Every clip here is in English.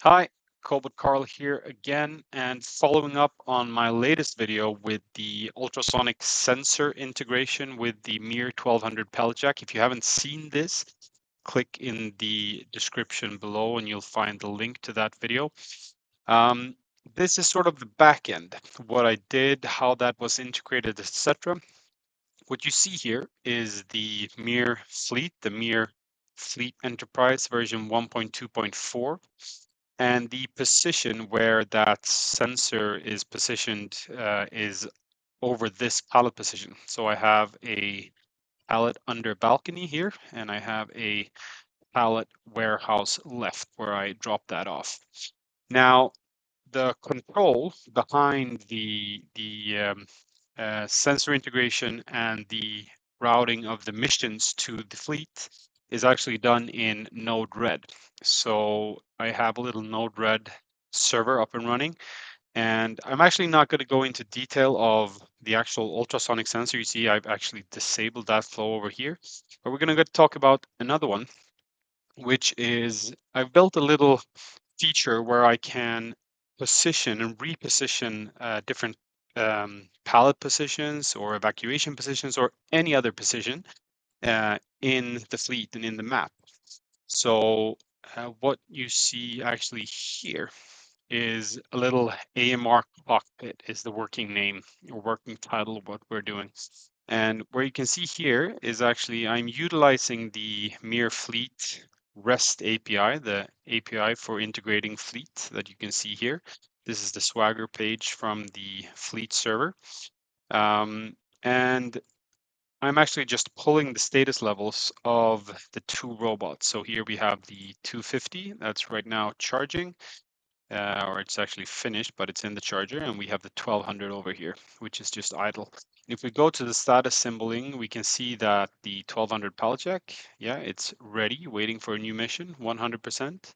Hi, Colbert Carl here again, and following up on my latest video with the ultrasonic sensor integration with the MiR 1200 pallet jack. If you haven't seen this, click in the description below and you'll find the link to that video. Um, this is sort of the back end, what I did, how that was integrated, etc. What you see here is the MiR Fleet, the MiR Fleet Enterprise version 1.2.4. And the position where that sensor is positioned is over this pallet position. So I have a pallet under balcony here, and I have a pallet warehouse left where I drop that off. Now, the control behind the sensor integration and the routing of the missions to the fleet is actually done in Node-RED. So I have a little Node-RED server up and running, and I'm actually not going to go into detail of the actual ultrasonic sensor. You see, I've actually disabled that flow over here, but we're going to talk about another one, which is I've built a little feature where I can position and reposition different pallet positions or evacuation positions or any other position in the fleet and in the map. So what you see actually here is a little AMR cockpit is the working name or working title of what we're doing. And where you can see here is actually I'm utilizing the MiR Fleet REST API, the API for integrating Fleet that you can see here. This is the Swagger page from the Fleet server. And I'm actually just pulling the status levels of the two robots. So here we have the 250 that's right now charging, or it's actually finished, but it's in the charger. And we have the 1200 over here, which is just idle. If we go to the status symboling, we can see that the 1200 pallet jack, yeah, it's ready, waiting for a new mission, 100%.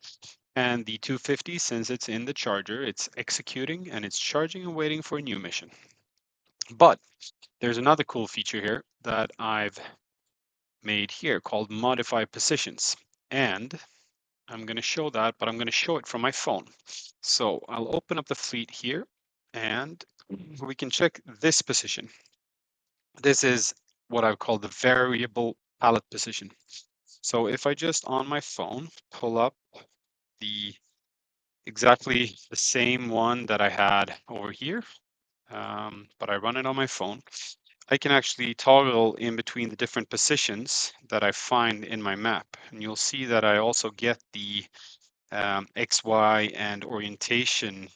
And the 250, since it's in the charger, it's executing and it's charging and waiting for a new mission. But there's another cool feature here that I've made here called modify positions. And I'm going to show that, but I'm going to show it from my phone. So I'll open up the fleet here and we can check this position. This is what I call the variable pallet position. So if I just on my phone pull up the exactly the same one that I had over here, but I run it on my phone, I can actually toggle in between the different positions that I find in my map. And you'll see that I also get the X, Y, and orientation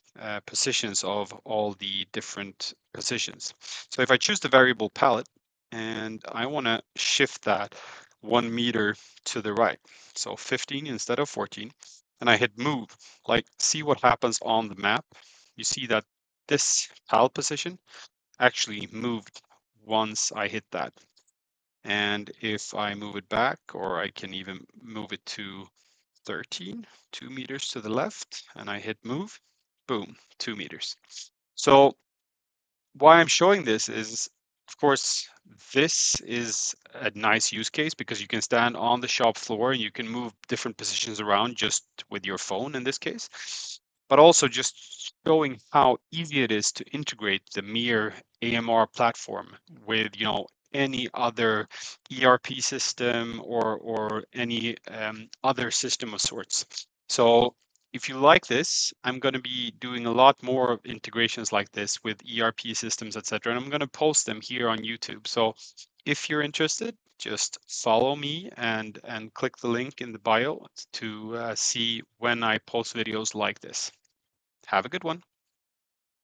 positions of all the different positions. So if I choose the variable pallet and I want to shift that 1 meter to the right, so 15 instead of 14, and I hit move, like see what happens on the map. You see that this pallet position actually moved once I hit that. And if I move it back, or I can even move it to 13, 2 meters to the left, and I hit move, boom, 2 meters. So why I'm showing this is, of course, this is a nice use case because you can stand on the shop floor and you can move different positions around just with your phone in this case, but also just showing how easy it is to integrate the MiR AMR platform with, any other ERP system or any other system of sorts. So if you like this, I'm going to be doing a lot more integrations like this with ERP systems, etc. And I'm going to post them here on YouTube. So if you're interested, just follow me and click the link in the bio to see when I post videos like this. Have a good one.